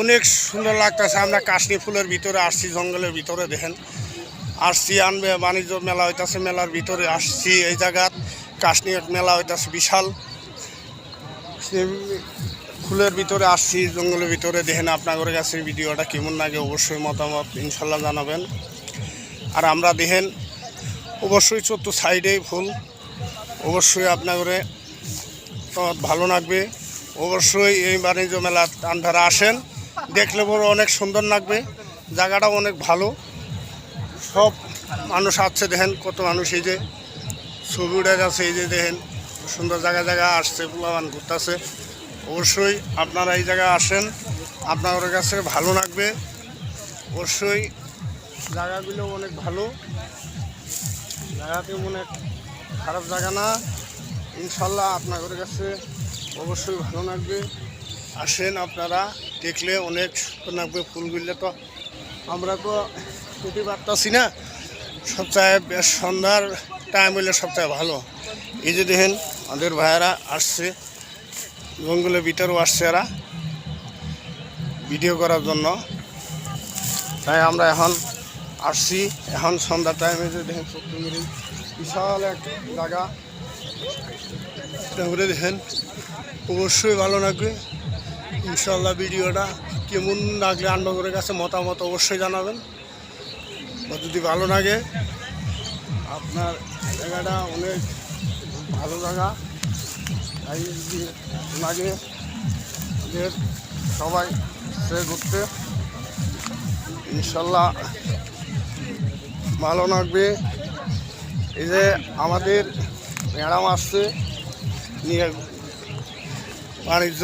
অনেক সুন্দর লাগতেছে। আমরা কাশনি ফুলের ভিতরে আসছি, জঙ্গলের ভিতরে দেখেন আসছি। আনবে বাণিজ্য মেলা হইতেছে, মেলার ভিতরে আসছি। এই জায়গাত কাশনি মেলা হইতেছে বিশাল। ফুলের ভিতরে আসছি, জঙ্গলের ভিতরে দেখেন। আপনাদের কাছে ভিডিওটা কেমন লাগে অবশ্যই মতামত ইনশাল্লাহ জানাবেন। আর আমরা দেখেন অবশ্যই চতুর্থ সাইডেই ফুল, অবশ্যই আপনাদের তো ভালো লাগবে। অবশ্যই এই বাণিজ্য মেলা আপনারা আসেন, দেখলে পরে অনেক সুন্দর লাগবে। জায়গাটা অনেক ভালো, সব মানুষ আসছে দেখেন, কত মানুষ এই যে ছবি উঠে যাচ্ছে। এই যে দেখেন সুন্দর জায়গা আসছে, পোলাবান ঘুরতেছে। অবশ্যই আপনারা এই জায়গায় আসেন, আপনাদের কাছে ভালো লাগবে। অবশ্যই জায়গাগুলো অনেক ভালো, জায়গাতে অনেক খারাপ জায়গা না। ইনশাল্লাহ আপনাদের কাছে অবশ্যই ভালো লাগবে। আসেন আপনারা, দেখলে অনেক সুন্দর লাগবে। ফুলগুলো তো আমরা তো খেতে পারতাছি না, সবচেয়ে বেশ সন্ধ্যার টাইম হইলে সবচেয়ে ভালো। এই যে দেখেন আমাদের ভাইয়েরা আসছে, জঙ্গলের ভিতরেও আসছে এরা ভিডিও করার জন্য। তাই আমরা এখন আসছি, এখন সন্ধ্যার টাইমে যে দেখেন সত্যি বিশাল এক জায়গা ঘুরে দেখেন, অবশ্যই ভালো লাগবে। ইনশাল্লাহ ভিডিওটা কেমন লাগলে আপনাদের কাছে মতামত অবশ্যই জানাবেন। যদি ভালো লাগে, আপনার জায়গাটা অনেক ভালো জায়গা, তাই যদি লাগে সবাই সে ঘুরতে ইনশাল্লাহ ভালো লাগবে। এই যে আমাদের ম্যাডাম আসছে নিয়ে বাণিজ্য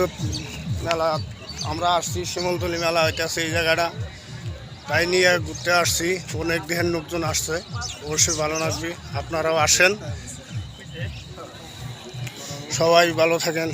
মেলা, আমরা আসছি শিমলতলি মেলা হইতেছে এই জায়গাটা, তাই নিয়ে ঘুরতে আসছি। অনেক দেহের লোকজন আসছে, অবশ্যই ভালো লাগবে। আপনারাও আসেন, সবাই ভালো থাকেন।